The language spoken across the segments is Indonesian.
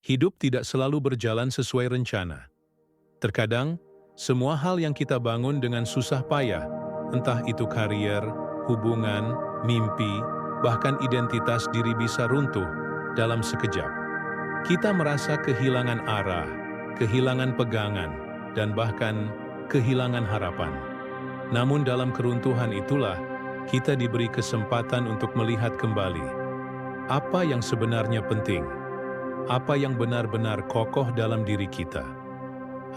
Hidup tidak selalu berjalan sesuai rencana. Terkadang, semua hal yang kita bangun dengan susah payah, entah itu karier, hubungan, mimpi, bahkan identitas diri bisa runtuh dalam sekejap. Kita merasa kehilangan arah, kehilangan pegangan, dan bahkan kehilangan harapan. Namun dalam keruntuhan itulah, kita diberi kesempatan untuk melihat kembali apa yang sebenarnya penting, apa yang benar-benar kokoh dalam diri kita.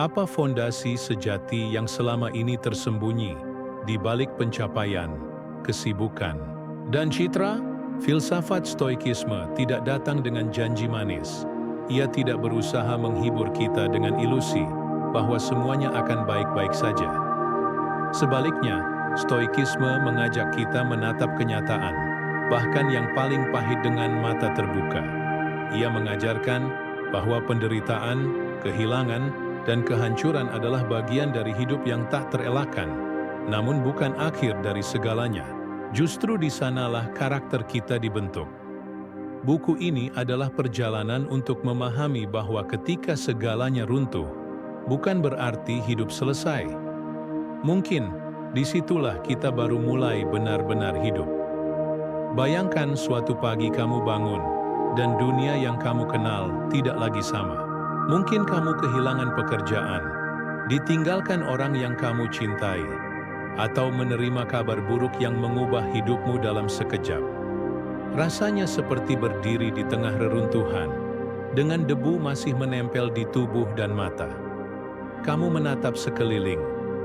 Apa fondasi sejati yang selama ini tersembunyi di balik pencapaian, kesibukan, dan citra? Filsafat Stoikisme tidak datang dengan janji manis. Ia tidak berusaha menghibur kita dengan ilusi bahwa semuanya akan baik-baik saja. Sebaliknya, Stoikisme mengajak kita menatap kenyataan, bahkan yang paling pahit dengan mata terbuka. Ia mengajarkan bahwa penderitaan, kehilangan, dan kehancuran adalah bagian dari hidup yang tak terelakkan, namun bukan akhir dari segalanya. Justru di sanalah karakter kita dibentuk. Buku ini adalah perjalanan untuk memahami bahwa ketika segalanya runtuh, bukan berarti hidup selesai. Mungkin disitulah kita baru mulai benar-benar hidup. Bayangkan suatu pagi kamu bangun, dan dunia yang kamu kenal tidak lagi sama. Mungkin kamu kehilangan pekerjaan, ditinggalkan orang yang kamu cintai, atau menerima kabar buruk yang mengubah hidupmu dalam sekejap. Rasanya seperti berdiri di tengah reruntuhan, dengan debu masih menempel di tubuh dan mata. Kamu menatap sekeliling,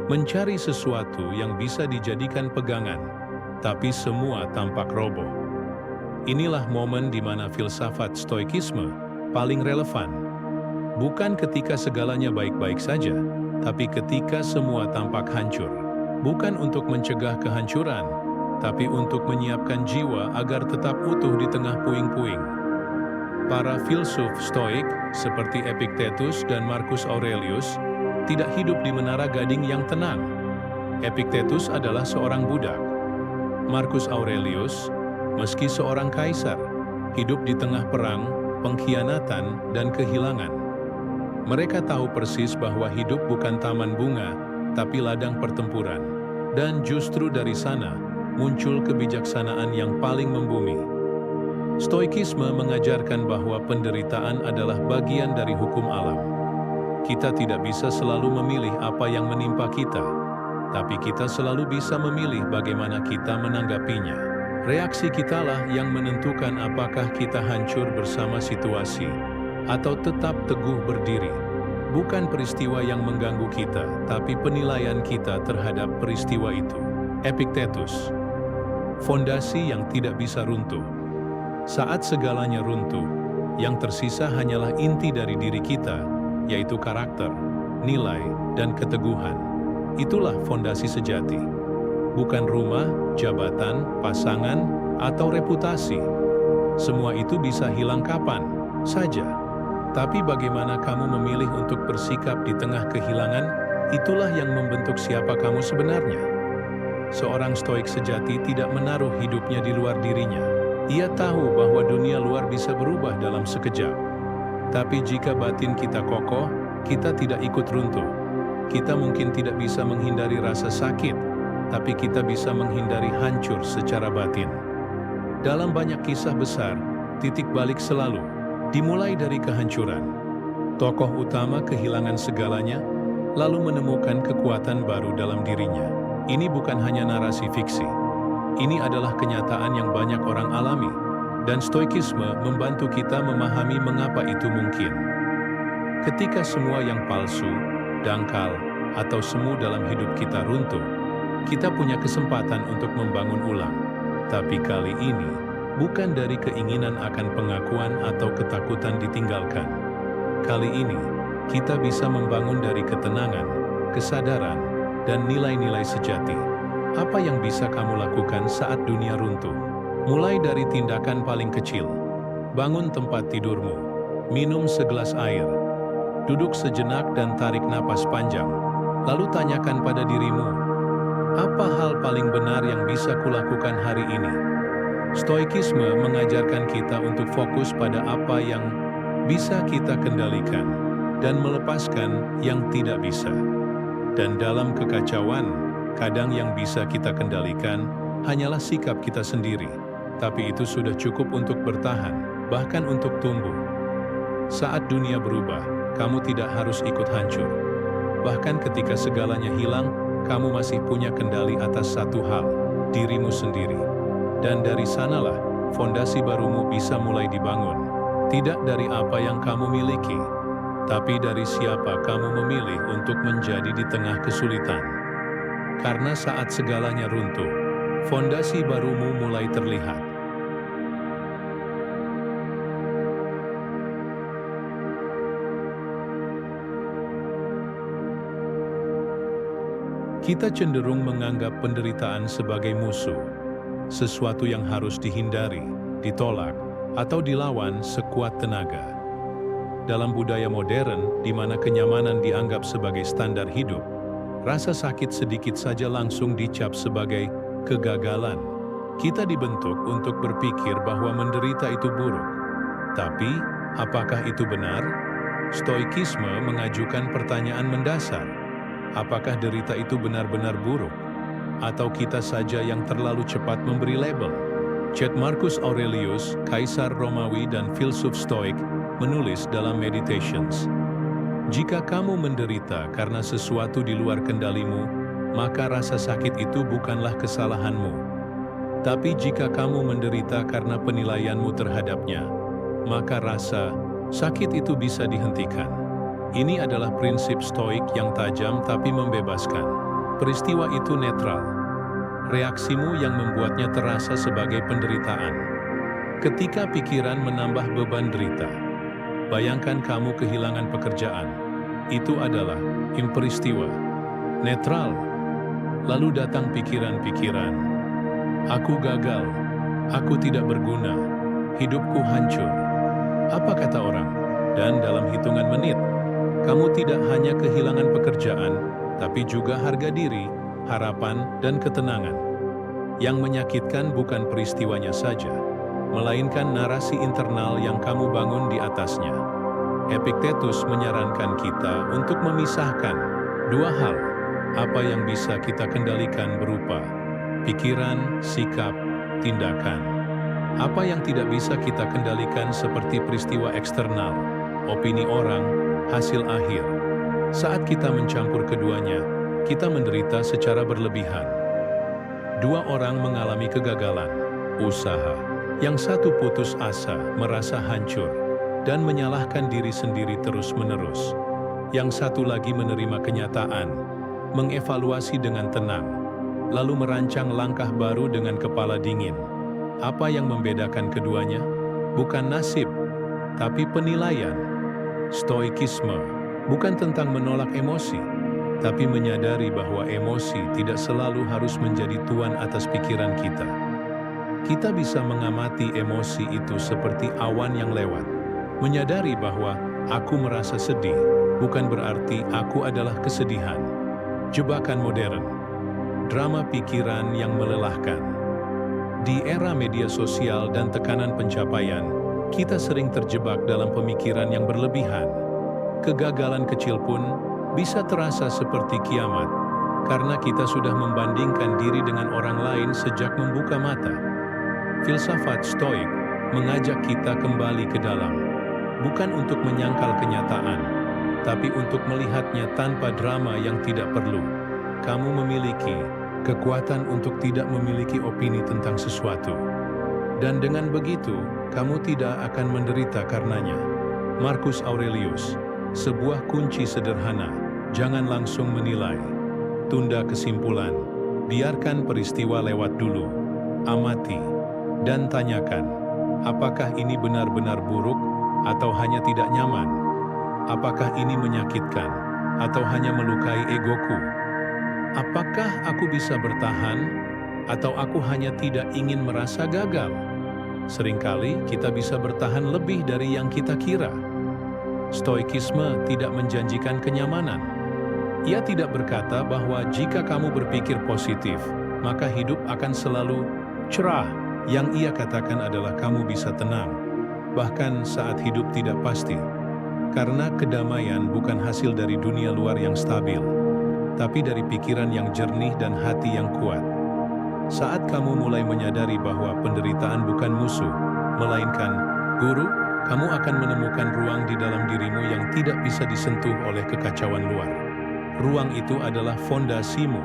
mencari sesuatu yang bisa dijadikan pegangan, tapi semua tampak roboh. Inilah momen di mana filsafat Stoikisme paling relevan. Bukan ketika segalanya baik-baik saja, tapi ketika semua tampak hancur. Bukan untuk mencegah kehancuran, tapi untuk menyiapkan jiwa agar tetap utuh di tengah puing-puing. Para filsuf Stoik seperti Epictetus dan Marcus Aurelius tidak hidup di menara gading yang tenang. Epictetus adalah seorang budak. Marcus Aurelius, meski seorang kaisar, hidup di tengah perang, pengkhianatan, dan kehilangan. Mereka tahu persis bahwa hidup bukan taman bunga, tapi ladang pertempuran. Dan justru dari sana, muncul kebijaksanaan yang paling membumi. Stoikisme mengajarkan bahwa penderitaan adalah bagian dari hukum alam. Kita tidak bisa selalu memilih apa yang menimpa kita, tapi kita selalu bisa memilih bagaimana kita menanggapinya. Reaksi kitalah yang menentukan apakah kita hancur bersama situasi, atau tetap teguh berdiri. Bukan peristiwa yang mengganggu kita, tapi penilaian kita terhadap peristiwa itu. Epictetus, fondasi yang tidak bisa runtuh. Saat segalanya runtuh, yang tersisa hanyalah inti dari diri kita, yaitu karakter, nilai, dan keteguhan. Itulah fondasi sejati. Bukan rumah, jabatan, pasangan, atau reputasi. Semua itu bisa hilang kapan saja. Tapi bagaimana kamu memilih untuk bersikap di tengah kehilangan, itulah yang membentuk siapa kamu sebenarnya. Seorang stoik sejati tidak menaruh hidupnya di luar dirinya. Ia tahu bahwa dunia luar bisa berubah dalam sekejap. Tapi jika batin kita kokoh, kita tidak ikut runtuh. Kita mungkin tidak bisa menghindari rasa sakit, tapi kita bisa menghindari hancur secara batin. Dalam banyak kisah besar, titik balik selalu dimulai dari kehancuran. Tokoh utama kehilangan segalanya, lalu menemukan kekuatan baru dalam dirinya. Ini bukan hanya narasi fiksi. Ini adalah kenyataan yang banyak orang alami, dan Stoikisme membantu kita memahami mengapa itu mungkin. Ketika semua yang palsu, dangkal, atau semu dalam hidup kita runtuh, kita punya kesempatan untuk membangun ulang. Tapi kali ini, bukan dari keinginan akan pengakuan atau ketakutan ditinggalkan. Kali ini, kita bisa membangun dari ketenangan, kesadaran, dan nilai-nilai sejati. Apa yang bisa kamu lakukan saat dunia runtuh? Mulai dari tindakan paling kecil. Bangun tempat tidurmu, minum segelas air, duduk sejenak dan tarik napas panjang. Lalu tanyakan pada dirimu, apa hal paling benar yang bisa kulakukan hari ini? Stoikisme mengajarkan kita untuk fokus pada apa yang bisa kita kendalikan dan melepaskan yang tidak bisa. Dan dalam kekacauan, kadang yang bisa kita kendalikan hanyalah sikap kita sendiri, tapi itu sudah cukup untuk bertahan, bahkan untuk tumbuh. Saat dunia berubah, kamu tidak harus ikut hancur. Bahkan ketika segalanya hilang, kamu masih punya kendali atas satu hal, dirimu sendiri. Dan dari sanalah, fondasi barumu bisa mulai dibangun. Tidak dari apa yang kamu miliki, tapi dari siapa kamu memilih untuk menjadi di tengah kesulitan. Karena saat segalanya runtuh, fondasi barumu mulai terlihat. Kita cenderung menganggap penderitaan sebagai musuh, sesuatu yang harus dihindari, ditolak, atau dilawan sekuat tenaga. Dalam budaya modern, di mana kenyamanan dianggap sebagai standar hidup, rasa sakit sedikit saja langsung dicap sebagai kegagalan. Kita dibentuk untuk berpikir bahwa menderita itu buruk. Tapi, apakah itu benar? Stoikisme mengajukan pertanyaan mendasar. Apakah derita itu benar-benar buruk? Atau kita saja yang terlalu cepat memberi label? Marcus Aurelius, Kaisar Romawi dan filsuf Stoik, menulis dalam Meditations, "Jika kamu menderita karena sesuatu di luar kendalimu, maka rasa sakit itu bukanlah kesalahanmu. Tapi jika kamu menderita karena penilaianmu terhadapnya, maka rasa sakit itu bisa dihentikan." Ini adalah prinsip Stoik yang tajam tapi membebaskan. Peristiwa itu netral. Reaksimu yang membuatnya terasa sebagai penderitaan. Ketika pikiran menambah beban derita, bayangkan kamu kehilangan pekerjaan. Itu adalah peristiwa netral. Lalu datang pikiran-pikiran. Aku gagal, aku tidak berguna, hidupku hancur. Apa kata orang? Dan dalam hitungan menit, kamu tidak hanya kehilangan pekerjaan, tapi juga harga diri, harapan, dan ketenangan. Yang menyakitkan bukan peristiwanya saja, melainkan narasi internal yang kamu bangun di atasnya. Epictetus menyarankan kita untuk memisahkan dua hal, apa yang bisa kita kendalikan berupa pikiran, sikap, tindakan. Apa yang tidak bisa kita kendalikan seperti peristiwa eksternal, opini orang, hasil akhir. Saat kita mencampur keduanya, kita menderita secara berlebihan. Dua orang mengalami kegagalan usaha. Yang satu putus asa, merasa hancur, dan menyalahkan diri sendiri terus-menerus. Yang satu lagi menerima kenyataan, mengevaluasi dengan tenang, lalu merancang langkah baru dengan kepala dingin. Apa yang membedakan keduanya? Bukan nasib, tapi penilaian. Stoikisme bukan tentang menolak emosi, tapi menyadari bahwa emosi tidak selalu harus menjadi tuan atas pikiran kita. Kita bisa mengamati emosi itu seperti awan yang lewat, menyadari bahwa aku merasa sedih, bukan berarti aku adalah kesedihan. Jebakan modern, drama pikiran yang melelahkan. Di era media sosial dan tekanan pencapaian, kita sering terjebak dalam pemikiran yang berlebihan. Kegagalan kecil pun bisa terasa seperti kiamat, karena kita sudah membandingkan diri dengan orang lain sejak membuka mata. Filsafat Stoik mengajak kita kembali ke dalam, bukan untuk menyangkal kenyataan, tapi untuk melihatnya tanpa drama yang tidak perlu. Kamu memiliki kekuatan untuk tidak memiliki opini tentang sesuatu. Dan dengan begitu, kamu tidak akan menderita karenanya. Marcus Aurelius, sebuah kunci sederhana, jangan langsung menilai. Tunda kesimpulan, biarkan peristiwa lewat dulu. Amati, dan tanyakan, apakah ini benar-benar buruk atau hanya tidak nyaman? Apakah ini menyakitkan atau hanya melukai egoku? Apakah aku bisa bertahan atau aku hanya tidak ingin merasa gagal? Seringkali kita bisa bertahan lebih dari yang kita kira. Stoikisme tidak menjanjikan kenyamanan. Ia tidak berkata bahwa jika kamu berpikir positif, maka hidup akan selalu cerah. Yang ia katakan adalah kamu bisa tenang. bahkan saat hidup tidak pasti. Karena kedamaian bukan hasil dari dunia luar yang stabil, tapi dari pikiran yang jernih dan hati yang kuat. Saat kamu mulai menyadari bahwa penderitaan bukan musuh, melainkan guru, kamu akan menemukan ruang di dalam dirimu yang tidak bisa disentuh oleh kekacauan luar. Ruang itu adalah fondasimu.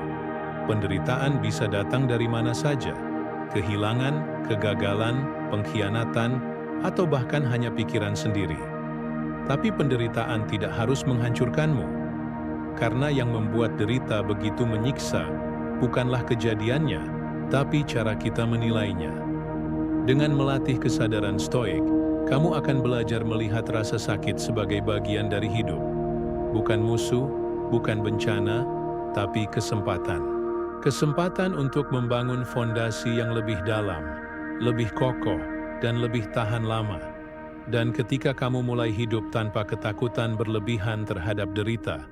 Penderitaan bisa datang dari mana saja. Kehilangan, kegagalan, pengkhianatan, atau bahkan hanya pikiran sendiri. Tapi penderitaan tidak harus menghancurkanmu. Karena yang membuat derita begitu menyiksa, bukanlah kejadiannya, tapi cara kita menilainya. Dengan melatih kesadaran stoik, kamu akan belajar melihat rasa sakit sebagai bagian dari hidup. Bukan musuh, bukan bencana, tapi kesempatan. Kesempatan untuk membangun fondasi yang lebih dalam, lebih kokoh, dan lebih tahan lama. Dan ketika kamu mulai hidup tanpa ketakutan berlebihan terhadap derita,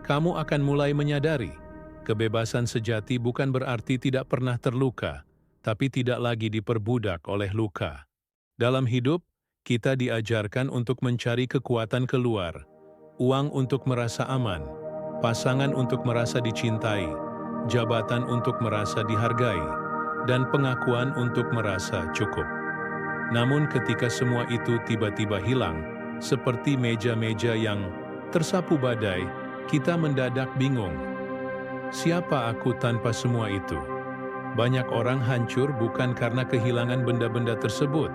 kamu akan mulai menyadari, kebebasan sejati bukan berarti tidak pernah terluka, tapi tidak lagi diperbudak oleh luka. Dalam hidup, kita diajarkan untuk mencari kekuatan keluar, uang untuk merasa aman, pasangan untuk merasa dicintai, jabatan untuk merasa dihargai, dan pengakuan untuk merasa cukup. Namun ketika semua itu tiba-tiba hilang, seperti meja-meja yang tersapu badai, kita mendadak bingung. Siapa aku tanpa semua itu? Banyak orang hancur bukan karena kehilangan benda-benda tersebut,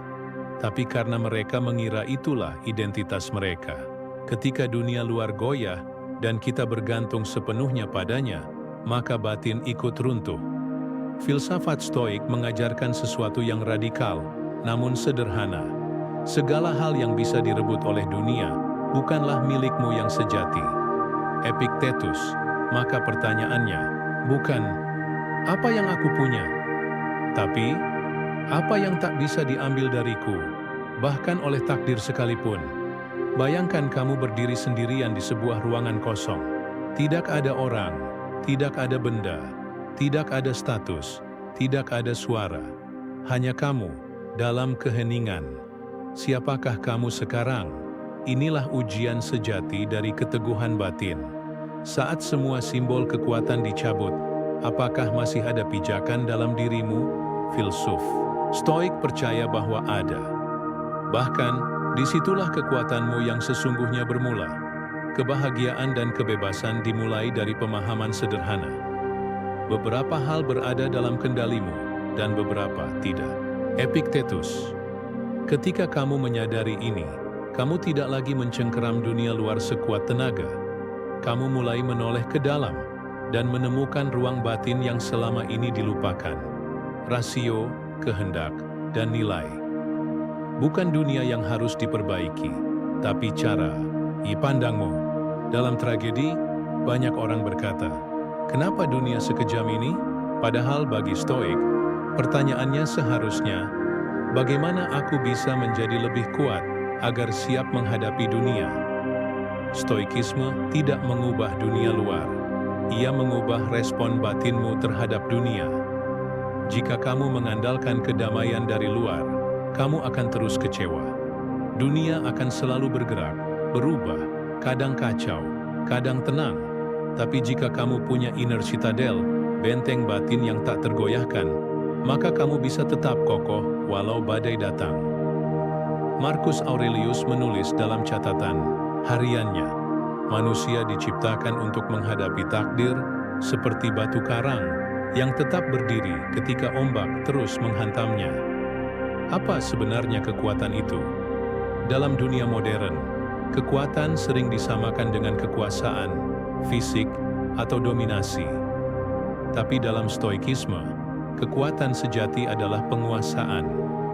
tapi karena mereka mengira itulah identitas mereka. Ketika dunia luar goyah dan kita bergantung sepenuhnya padanya, maka batin ikut runtuh. Filsafat Stoik mengajarkan sesuatu yang radikal, namun sederhana. Segala hal yang bisa direbut oleh dunia bukanlah milikmu yang sejati. Epictetus, maka pertanyaannya bukan apa yang aku punya, tapi apa yang tak bisa diambil dariku, bahkan oleh takdir sekalipun. Bayangkan kamu berdiri sendirian di sebuah ruangan kosong. Tidak ada orang, tidak ada benda, tidak ada status, tidak ada suara. Hanya kamu dalam keheningan. Siapakah kamu sekarang? Inilah ujian sejati dari keteguhan batin. Saat semua simbol kekuatan dicabut, apakah masih ada pijakan dalam dirimu? Filsuf Stoik percaya bahwa ada. Bahkan, disitulah kekuatanmu yang sesungguhnya bermula. Kebahagiaan dan kebebasan dimulai dari pemahaman sederhana. Beberapa hal berada dalam kendalimu, dan beberapa tidak. Epictetus. Ketika kamu menyadari ini, kamu tidak lagi mencengkeram dunia luar sekuat tenaga. Kamu mulai menoleh ke dalam dan menemukan ruang batin yang selama ini dilupakan. Rasio, kehendak, dan nilai. Bukan dunia yang harus diperbaiki, tapi cara pandangmu. Dalam tragedi, banyak orang berkata, "Kenapa dunia sekejam ini?" Padahal bagi Stoik, pertanyaannya seharusnya, bagaimana aku bisa menjadi lebih kuat agar siap menghadapi dunia? Stoikisme tidak mengubah dunia luar. Ia mengubah respon batinmu terhadap dunia. Jika kamu mengandalkan kedamaian dari luar, kamu akan terus kecewa. Dunia akan selalu bergerak, berubah, kadang kacau, kadang tenang. Tapi jika kamu punya inner citadel, benteng batin yang tak tergoyahkan, maka kamu bisa tetap kokoh walau badai datang. Marcus Aurelius menulis dalam catatan hariannya, manusia diciptakan untuk menghadapi takdir seperti batu karang yang tetap berdiri ketika ombak terus menghantamnya. Apa sebenarnya kekuatan itu? Dalam dunia modern, kekuatan sering disamakan dengan kekuasaan, fisik, atau dominasi. Tapi dalam Stoikisme, kekuatan sejati adalah penguasaan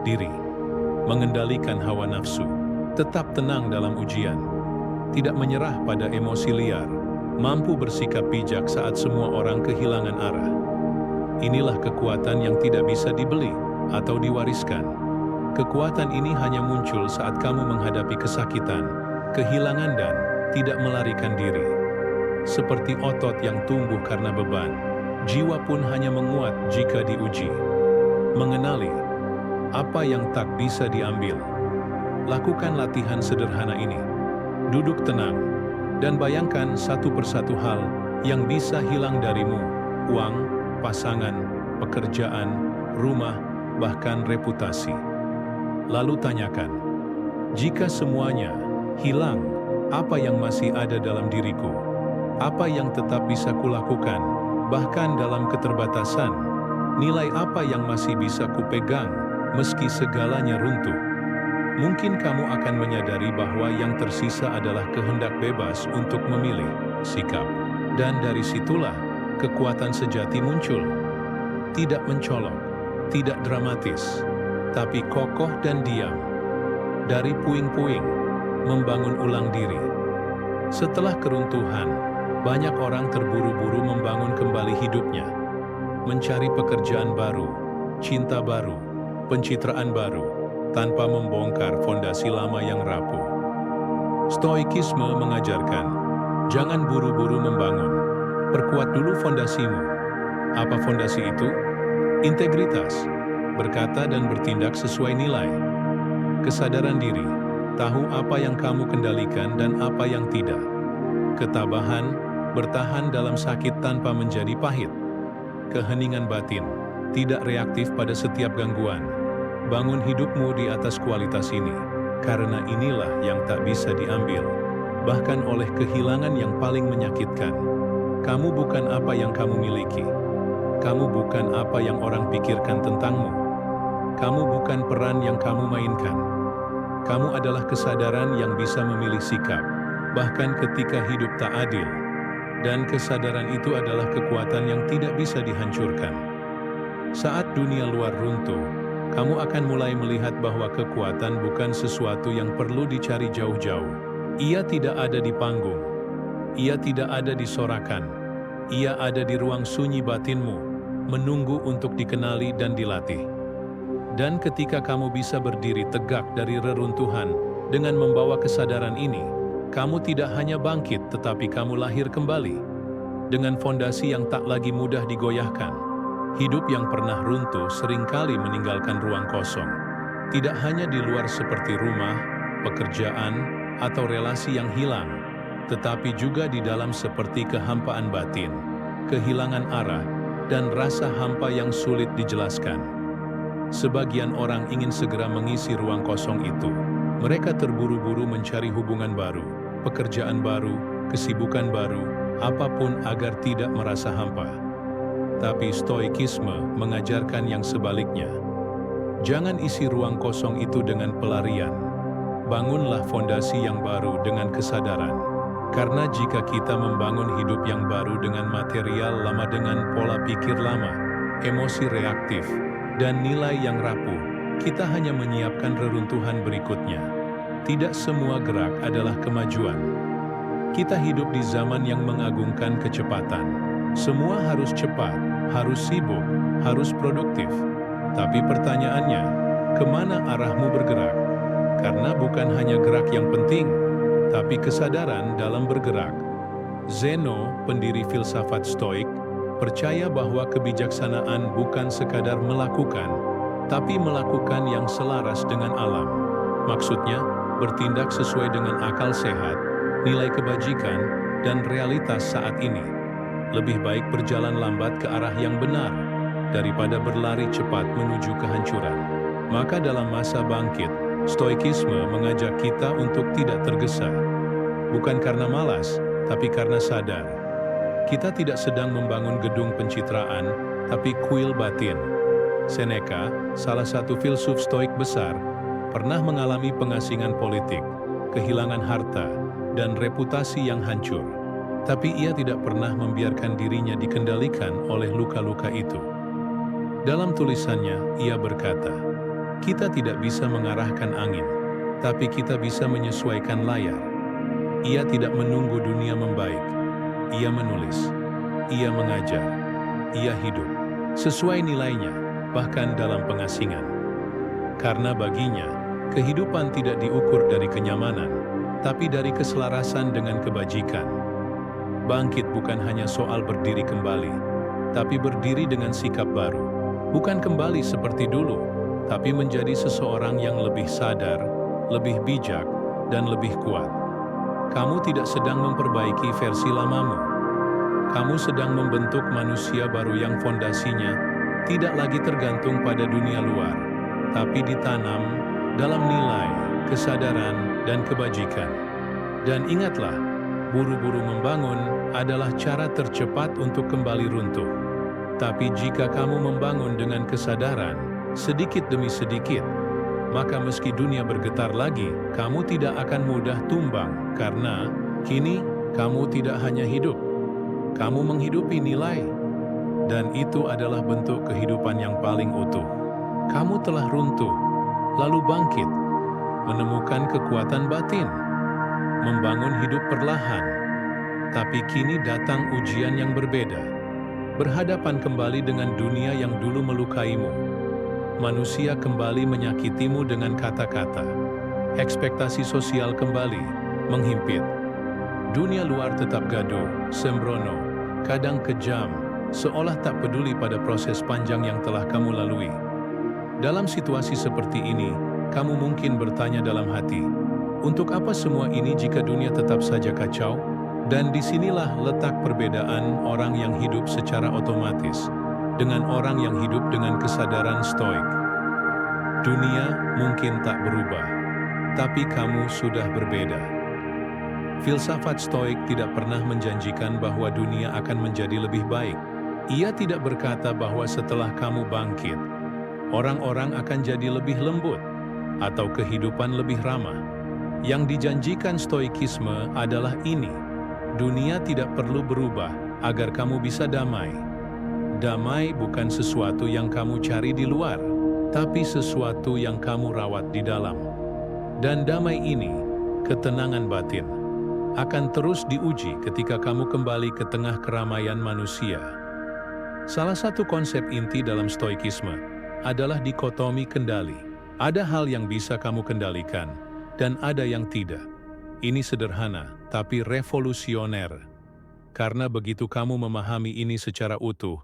diri, mengendalikan hawa nafsu, tetap tenang dalam ujian, tidak menyerah pada emosi liar, mampu bersikap bijak saat semua orang kehilangan arah. Inilah kekuatan yang tidak bisa dibeli atau diwariskan. Kekuatan ini hanya muncul saat kamu menghadapi kesakitan, kehilangan dan tidak melarikan diri. Seperti otot yang tumbuh karena beban, jiwa pun hanya menguat jika diuji. Mengenali apa yang tak bisa diambil, lakukan latihan sederhana ini. Duduk tenang, dan bayangkan satu persatu hal yang bisa hilang darimu: uang, pasangan, pekerjaan, rumah, bahkan reputasi. Lalu tanyakan, jika semuanya hilang, apa yang masih ada dalam diriku? Apa yang tetap bisa kulakukan, bahkan dalam keterbatasan? Nilai apa yang masih bisa kupegang, meski segalanya runtuh? Mungkin kamu akan menyadari bahwa yang tersisa adalah kehendak bebas untuk memilih sikap. Dan dari situlah kekuatan sejati muncul. Tidak mencolok, tidak dramatis, tapi kokoh dan diam. Dari puing-puing, membangun ulang diri. Setelah keruntuhan, banyak orang terburu-buru membangun kembali hidupnya. Mencari pekerjaan baru, cinta baru, pencitraan baru, tanpa membongkar fondasi lama yang rapuh. Stoikisme mengajarkan, jangan buru-buru membangun, perkuat dulu fondasimu. Apa fondasi itu? Integritas, berkata dan bertindak sesuai nilai. Kesadaran diri, tahu apa yang kamu kendalikan dan apa yang tidak. Ketabahan, bertahan dalam sakit tanpa menjadi pahit. Keheningan batin, tidak reaktif pada setiap gangguan. Bangun hidupmu di atas kualitas ini, karena inilah yang tak bisa diambil, bahkan oleh kehilangan yang paling menyakitkan. Kamu bukan apa yang kamu miliki. Kamu bukan apa yang orang pikirkan tentangmu. Kamu bukan peran yang kamu mainkan. Kamu adalah kesadaran yang bisa memilih sikap, bahkan ketika hidup tak adil. Dan kesadaran itu adalah kekuatan yang tidak bisa dihancurkan. Saat dunia luar runtuh, kamu akan mulai melihat bahwa kekuatan bukan sesuatu yang perlu dicari jauh-jauh. Ia tidak ada di panggung. Ia tidak ada di sorakan. Ia ada di ruang sunyi batinmu, menunggu untuk dikenali dan dilatih. Dan ketika kamu bisa berdiri tegak dari reruntuhan dengan membawa kesadaran ini, kamu tidak hanya bangkit tetapi kamu lahir kembali. Dengan fondasi yang tak lagi mudah digoyahkan. Hidup yang pernah runtuh seringkali meninggalkan ruang kosong. Tidak hanya di luar seperti rumah, pekerjaan, atau relasi yang hilang, tetapi juga di dalam seperti kehampaan batin, kehilangan arah, dan rasa hampa yang sulit dijelaskan. Sebagian orang ingin segera mengisi ruang kosong itu. Mereka terburu-buru mencari hubungan baru, pekerjaan baru, kesibukan baru, apapun agar tidak merasa hampa. Tapi Stoikisme mengajarkan yang sebaliknya. Jangan isi ruang kosong itu dengan pelarian. Bangunlah fondasi yang baru dengan kesadaran. Karena jika kita membangun hidup yang baru dengan material lama, dengan pola pikir lama, emosi reaktif, dan nilai yang rapuh, kita hanya menyiapkan reruntuhan berikutnya. Tidak semua gerak adalah kemajuan. Kita hidup di zaman yang mengagungkan kecepatan. Semua harus cepat, harus sibuk, harus produktif. Tapi pertanyaannya, kemana arahmu bergerak? Karena bukan hanya gerak yang penting, tapi kesadaran dalam bergerak. Zeno, pendiri filsafat Stoik, percaya bahwa kebijaksanaan bukan sekadar melakukan, tapi melakukan yang selaras dengan alam. Maksudnya, bertindak sesuai dengan akal sehat, nilai kebajikan, dan realitas saat ini. Lebih baik berjalan lambat ke arah yang benar, daripada berlari cepat menuju kehancuran. Maka dalam masa bangkit, Stoikisme mengajak kita untuk tidak tergesa. Bukan karena malas, tapi karena sadar. Kita tidak sedang membangun gedung pencitraan, tapi kuil batin. Seneca, salah satu filsuf Stoik besar, pernah mengalami pengasingan politik, kehilangan harta, dan reputasi yang hancur. Tapi ia tidak pernah membiarkan dirinya dikendalikan oleh luka-luka itu. Dalam tulisannya, ia berkata, kita tidak bisa mengarahkan angin, tapi kita bisa menyesuaikan layar. Ia tidak menunggu dunia membaik. Ia menulis, ia mengajar, ia hidup, sesuai nilainya, bahkan dalam pengasingan. Karena baginya, kehidupan tidak diukur dari kenyamanan, tapi dari keselarasan dengan kebajikan. Bangkit bukan hanya soal berdiri kembali, tapi berdiri dengan sikap baru. Bukan kembali seperti dulu, tapi menjadi seseorang yang lebih sadar, lebih bijak, dan lebih kuat. Kamu tidak sedang memperbaiki versi lamamu. Kamu sedang membentuk manusia baru yang fondasinya tidak lagi tergantung pada dunia luar, tapi ditanam dalam nilai, kesadaran, dan kebajikan. Dan ingatlah, buru-buru membangun adalah cara tercepat untuk kembali runtuh. Tapi jika kamu membangun dengan kesadaran, sedikit demi sedikit, maka meski dunia bergetar lagi, kamu tidak akan mudah tumbang, karena kini kamu tidak hanya hidup, kamu menghidupi nilai, dan itu adalah bentuk kehidupan yang paling utuh. Kamu telah runtuh, lalu bangkit, menemukan kekuatan batin, membangun hidup perlahan, tapi kini datang ujian yang berbeda. Berhadapan kembali dengan dunia yang dulu melukaimu. Manusia kembali menyakitimu dengan kata-kata. Ekspektasi sosial kembali menghimpit. Dunia luar tetap gaduh, sembrono, kadang kejam, seolah tak peduli pada proses panjang yang telah kamu lalui. Dalam situasi seperti ini, kamu mungkin bertanya dalam hati, untuk apa semua ini jika dunia tetap saja kacau? Dan disinilah letak perbedaan orang yang hidup secara otomatis dengan orang yang hidup dengan kesadaran stoik. Dunia mungkin tak berubah, tapi kamu sudah berbeda. Filsafat stoik tidak pernah menjanjikan bahwa dunia akan menjadi lebih baik. Ia tidak berkata bahwa setelah kamu bangkit, orang-orang akan jadi lebih lembut atau kehidupan lebih ramah. Yang dijanjikan stoikisme adalah ini: dunia tidak perlu berubah agar kamu bisa damai. Damai bukan sesuatu yang kamu cari di luar, tapi sesuatu yang kamu rawat di dalam. Dan damai ini, ketenangan batin, akan terus diuji ketika kamu kembali ke tengah keramaian manusia. Salah satu konsep inti dalam stoikisme adalah dikotomi kendali. Ada hal yang bisa kamu kendalikan, dan ada yang tidak. Ini sederhana, tapi revolusioner. Karena begitu kamu memahami ini secara utuh,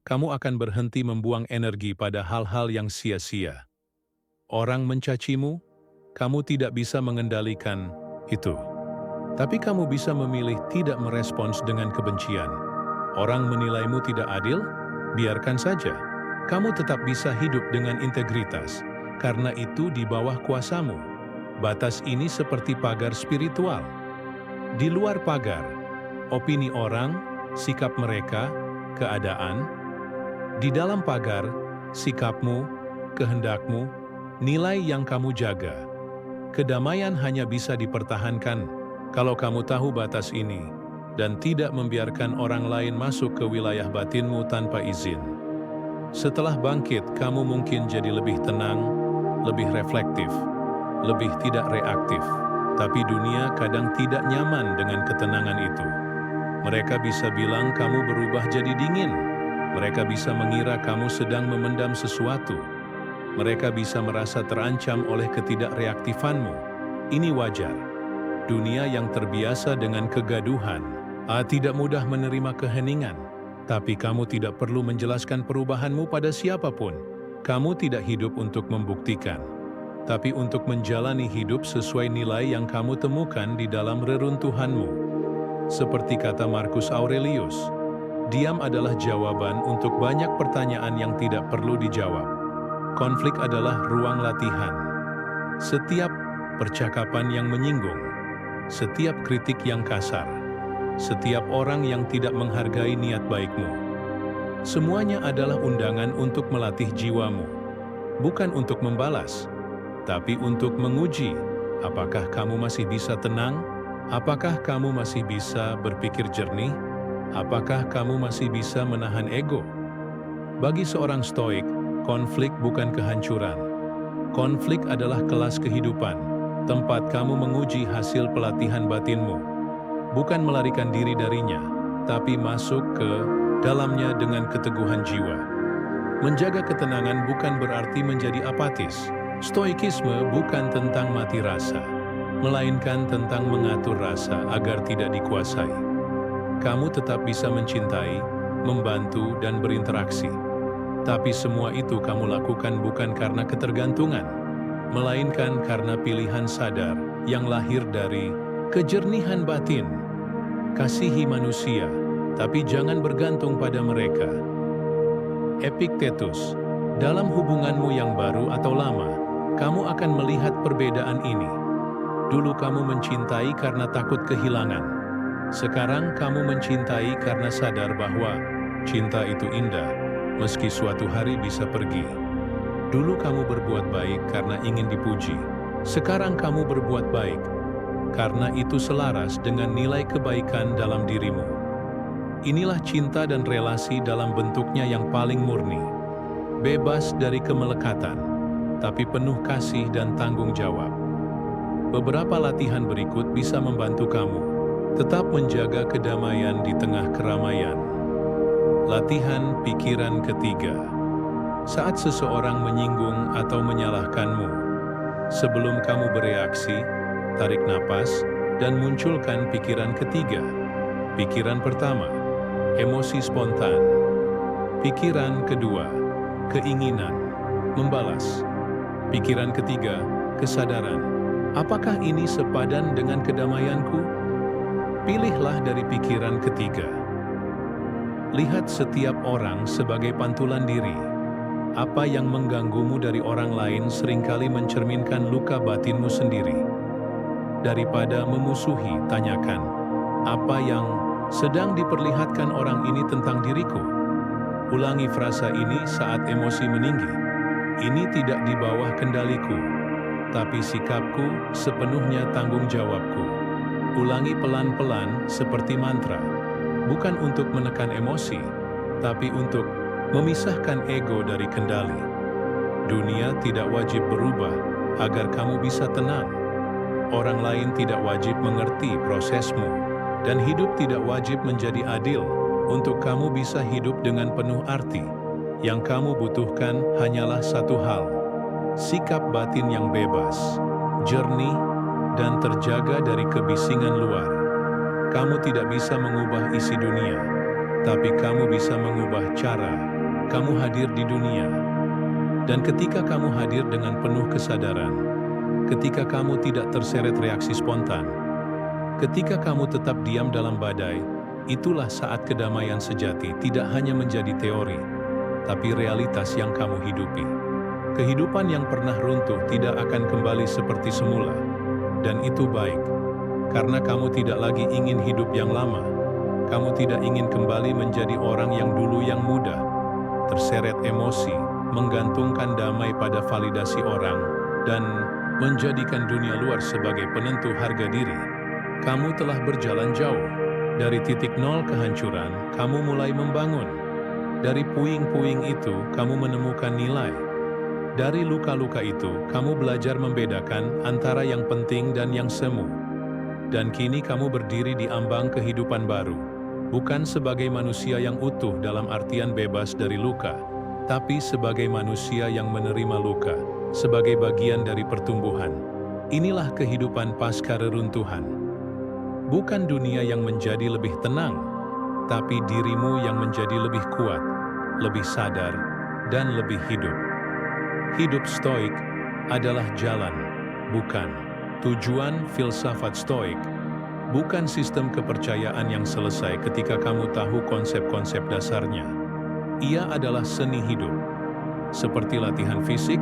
kamu akan berhenti membuang energi pada hal-hal yang sia-sia. Orang mencacimu, kamu tidak bisa mengendalikan itu. Tapi kamu bisa memilih tidak merespons dengan kebencian. Orang menilaimu tidak adil, biarkan saja. Kamu tetap bisa hidup dengan integritas, karena itu di bawah kuasamu. Batas ini seperti pagar spiritual. Di luar pagar, opini orang, sikap mereka, keadaan. Di dalam pagar, sikapmu, kehendakmu, nilai yang kamu jaga. Kedamaian hanya bisa dipertahankan kalau kamu tahu batas ini dan tidak membiarkan orang lain masuk ke wilayah batinmu tanpa izin. Setelah bangkit, kamu mungkin jadi lebih tenang, lebih reflektif, lebih tidak reaktif, tapi dunia kadang tidak nyaman dengan ketenangan itu. Mereka bisa bilang kamu berubah jadi dingin. Mereka bisa mengira kamu sedang memendam sesuatu. Mereka bisa merasa terancam oleh ketidakreaktifanmu. Ini wajar. Dunia yang terbiasa dengan kegaduhan tidak mudah menerima keheningan. Tapi kamu tidak perlu menjelaskan perubahanmu pada siapapun. Kamu tidak hidup untuk membuktikan, tapi untuk menjalani hidup sesuai nilai yang kamu temukan di dalam reruntuhanmu. Seperti kata Marcus Aurelius, diam adalah jawaban untuk banyak pertanyaan yang tidak perlu dijawab. Konflik adalah ruang latihan. Setiap percakapan yang menyinggung, setiap kritik yang kasar, setiap orang yang tidak menghargai niat baikmu, semuanya adalah undangan untuk melatih jiwamu, bukan untuk membalas, tapi untuk menguji apakah kamu masih bisa tenang, apakah kamu masih bisa berpikir jernih, apakah kamu masih bisa menahan ego. Bagi seorang stoik, konflik bukan kehancuran. Konflik adalah kelas kehidupan, tempat kamu menguji hasil pelatihan batinmu. Bukan melarikan diri darinya, tapi masuk ke dalamnya dengan keteguhan jiwa. Menjaga ketenangan bukan berarti menjadi apatis. Stoikisme bukan tentang mati rasa, melainkan tentang mengatur rasa agar tidak dikuasai. Kamu tetap bisa mencintai, membantu, dan berinteraksi. Tapi semua itu kamu lakukan bukan karena ketergantungan, melainkan karena pilihan sadar yang lahir dari kejernihan batin. Kasihi manusia, tapi jangan bergantung pada mereka. Epictetus, dalam hubunganmu yang baru atau lama, kamu akan melihat perbedaan ini. Dulu kamu mencintai karena takut kehilangan. Sekarang kamu mencintai karena sadar bahwa cinta itu indah, meski suatu hari bisa pergi. Dulu kamu berbuat baik karena ingin dipuji. Sekarang kamu berbuat baik karena itu selaras dengan nilai kebaikan dalam dirimu. Inilah cinta dan relasi dalam bentuknya yang paling murni. Bebas dari kemelekatan, tapi penuh kasih dan tanggung jawab. Beberapa latihan berikut bisa membantu kamu tetap menjaga kedamaian di tengah keramaian. Latihan pikiran ketiga. Saat seseorang menyinggung atau menyalahkanmu, sebelum kamu bereaksi, tarik napas dan munculkan pikiran ketiga. Pikiran pertama, emosi spontan. Pikiran kedua, keinginan, membalas. Pikiran ketiga, kesadaran. Apakah ini sepadan dengan kedamaianku? Pilihlah dari pikiran ketiga. Lihat setiap orang sebagai pantulan diri. Apa yang mengganggumu dari orang lain seringkali mencerminkan luka batinmu sendiri. Daripada memusuhi, tanyakan, apa yang sedang diperlihatkan orang ini tentang diriku? Ulangi frasa ini saat emosi meninggi. Ini tidak di bawah kendaliku, tapi sikapku sepenuhnya tanggung jawabku. Ulangi pelan-pelan seperti mantra, bukan untuk menekan emosi, tapi untuk memisahkan ego dari kendali. Dunia tidak wajib berubah agar kamu bisa tenang. Orang lain tidak wajib mengerti prosesmu, dan hidup tidak wajib menjadi adil untuk kamu bisa hidup dengan penuh arti. Yang kamu butuhkan hanyalah satu hal, sikap batin yang bebas, jernih, dan terjaga dari kebisingan luar. Kamu tidak bisa mengubah isi dunia, tapi kamu bisa mengubah cara kamu hadir di dunia. Dan ketika kamu hadir dengan penuh kesadaran, ketika kamu tidak terseret reaksi spontan, ketika kamu tetap diam dalam badai, itulah saat kedamaian sejati tidak hanya menjadi teori, tapi realitas yang kamu hidupi. Kehidupan yang pernah runtuh tidak akan kembali seperti semula, dan itu baik, karena kamu tidak lagi ingin hidup yang lama. Kamu tidak ingin kembali menjadi orang yang dulu yang mudah, terseret emosi, menggantungkan damai pada validasi orang, dan menjadikan dunia luar sebagai penentu harga diri. Kamu telah berjalan jauh. Dari titik nol kehancuran, kamu mulai membangun. Dari puing-puing itu, kamu menemukan nilai. Dari luka-luka itu, kamu belajar membedakan antara yang penting dan yang semu. Dan kini kamu berdiri di ambang kehidupan baru. Bukan sebagai manusia yang utuh dalam artian bebas dari luka, tapi sebagai manusia yang menerima luka, sebagai bagian dari pertumbuhan. Inilah kehidupan pasca reruntuhan. Bukan dunia yang menjadi lebih tenang, tapi dirimu yang menjadi lebih kuat, lebih sadar, dan lebih hidup. Hidup stoik adalah jalan, bukan tujuan. Filsafat stoik bukan sistem kepercayaan yang selesai ketika kamu tahu konsep-konsep dasarnya. Ia adalah seni hidup. Seperti latihan fisik,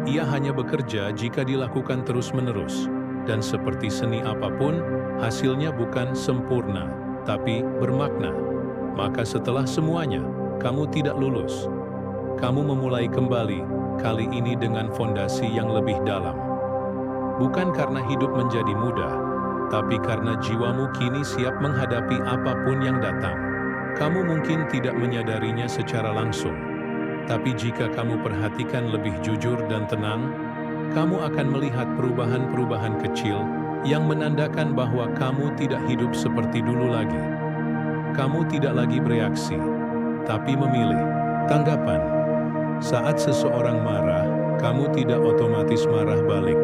ia hanya bekerja jika dilakukan terus-menerus. Dan seperti seni apapun, hasilnya bukan sempurna, tapi bermakna. Maka setelah semuanya, kamu tidak lulus. Kamu memulai kembali, kali ini dengan fondasi yang lebih dalam. Bukan karena hidup menjadi mudah, tapi karena jiwamu kini siap menghadapi apapun yang datang. Kamu mungkin tidak menyadarinya secara langsung, tapi jika kamu perhatikan lebih jujur dan tenang, kamu akan melihat perubahan-perubahan kecil yang menandakan bahwa kamu tidak hidup seperti dulu lagi. Kamu tidak lagi bereaksi, tapi memilih tanggapan. Saat seseorang marah, kamu tidak otomatis marah balik.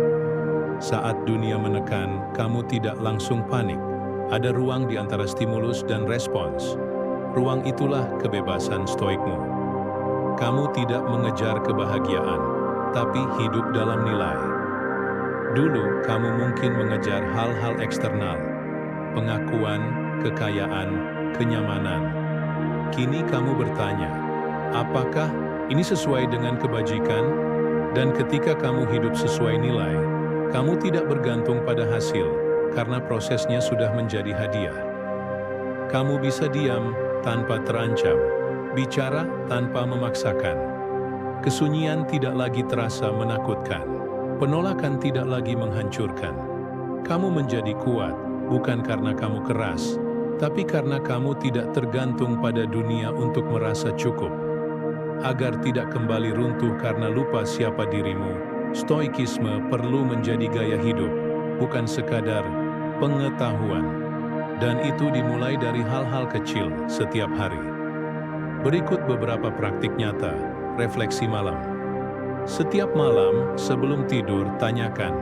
Saat dunia menekan, kamu tidak langsung panik. Ada ruang di antara stimulus dan respons. Ruang itulah kebebasan stoikmu. Kamu tidak mengejar kebahagiaan, tapi hidup dalam nilai. Dulu kamu mungkin mengejar hal-hal eksternal, pengakuan, kekayaan, kenyamanan. Kini kamu bertanya, apakah ini sesuai dengan kebajikan? Dan ketika kamu hidup sesuai nilai, kamu tidak bergantung pada hasil, karena prosesnya sudah menjadi hadiah. Kamu bisa diam tanpa terancam, bicara tanpa memaksakan. Kesunyian tidak lagi terasa menakutkan, penolakan tidak lagi menghancurkan. Kamu menjadi kuat, bukan karena kamu keras, tapi karena kamu tidak tergantung pada dunia untuk merasa cukup. Agar tidak kembali runtuh karena lupa siapa dirimu, stoikisme perlu menjadi gaya hidup, bukan sekadar pengetahuan. Dan itu dimulai dari hal-hal kecil setiap hari. Berikut beberapa praktik nyata, refleksi malam. Setiap malam sebelum tidur tanyakan,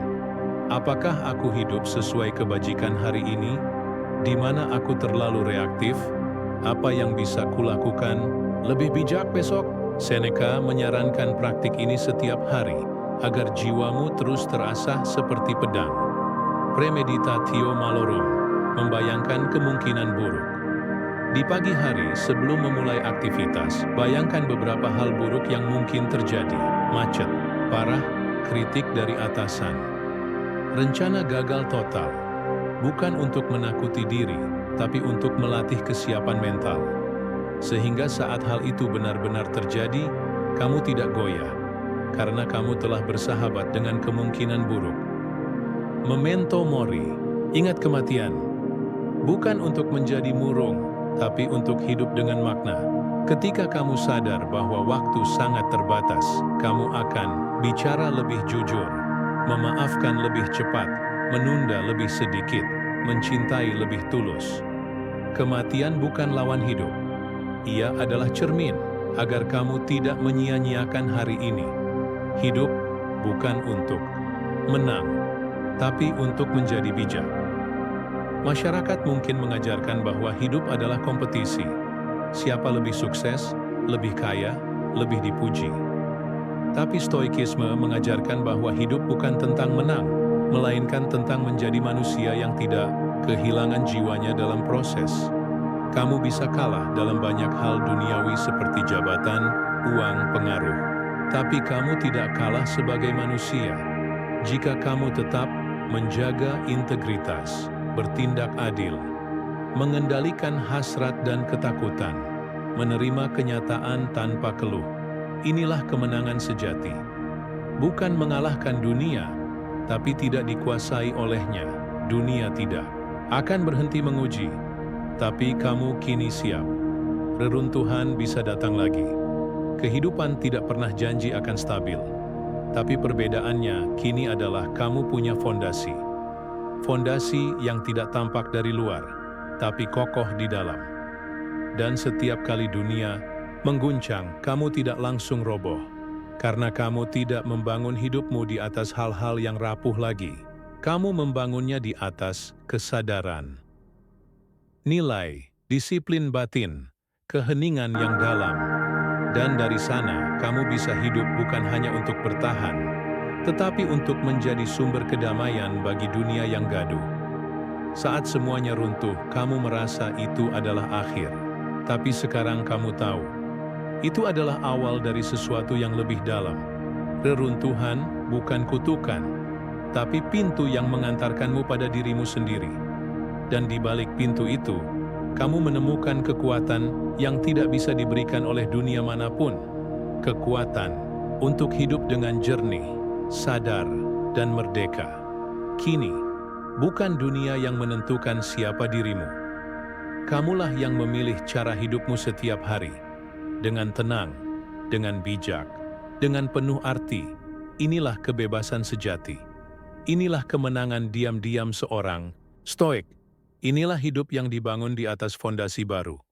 apakah aku hidup sesuai kebajikan hari ini? Di mana aku terlalu reaktif? Apa yang bisa kulakukan lebih bijak besok? Seneca menyarankan praktik ini setiap hari, agar jiwamu terus terasah seperti pedang. Premeditatio malorum, membayangkan kemungkinan buruk. Di pagi hari sebelum memulai aktivitas, bayangkan beberapa hal buruk yang mungkin terjadi. Macet, parah, kritik dari atasan. Rencana gagal total. Bukan untuk menakuti diri, tapi untuk melatih kesiapan mental. Sehingga saat hal itu benar-benar terjadi, kamu tidak goyah, karena kamu telah bersahabat dengan kemungkinan buruk. Memento mori, ingat kematian. Bukan untuk menjadi murung, tapi untuk hidup dengan makna. Ketika kamu sadar bahwa waktu sangat terbatas, kamu akan bicara lebih jujur, memaafkan lebih cepat, menunda lebih sedikit, mencintai lebih tulus. Kematian bukan lawan hidup. Ia adalah cermin, agar kamu tidak menyia-nyiakan hari ini. Hidup bukan untuk menang, tapi untuk menjadi bijak. Masyarakat mungkin mengajarkan bahwa hidup adalah kompetisi. Siapa lebih sukses, lebih kaya, lebih dipuji. Tapi stoikisme mengajarkan bahwa hidup bukan tentang menang, melainkan tentang menjadi manusia yang tidak kehilangan jiwanya dalam proses. Kamu bisa kalah dalam banyak hal duniawi seperti jabatan, uang, pengaruh. Tapi kamu tidak kalah sebagai manusia jika kamu tetap menjaga integritas, bertindak adil, mengendalikan hasrat dan ketakutan, menerima kenyataan tanpa keluh. Inilah kemenangan sejati. Bukan mengalahkan dunia, tapi tidak dikuasai olehnya. Dunia tidak akan berhenti menguji, tapi kamu kini siap. Reruntuhan bisa datang lagi. Kehidupan tidak pernah janji akan stabil. Tapi perbedaannya kini adalah kamu punya fondasi. Fondasi yang tidak tampak dari luar, tapi kokoh di dalam. Dan setiap kali dunia mengguncang, kamu tidak langsung roboh. Karena kamu tidak membangun hidupmu di atas hal-hal yang rapuh lagi. Kamu membangunnya di atas kesadaran. Nilai, disiplin batin, keheningan yang dalam. Dan dari sana, kamu bisa hidup bukan hanya untuk bertahan, tetapi untuk menjadi sumber kedamaian bagi dunia yang gaduh. Saat semuanya runtuh, kamu merasa itu adalah akhir. Tapi sekarang kamu tahu, itu adalah awal dari sesuatu yang lebih dalam. Reruntuhan bukan kutukan, tapi pintu yang mengantarkanmu pada dirimu sendiri. Dan di balik pintu itu, kamu menemukan kekuatan yang tidak bisa diberikan oleh dunia manapun. Kekuatan untuk hidup dengan jernih, sadar, dan merdeka. Kini, bukan dunia yang menentukan siapa dirimu. Kamulah yang memilih cara hidupmu setiap hari. Dengan tenang, dengan bijak, dengan penuh arti. Inilah kebebasan sejati. Inilah kemenangan diam-diam seorang stoik. Inilah hidup yang dibangun di atas fondasi baru.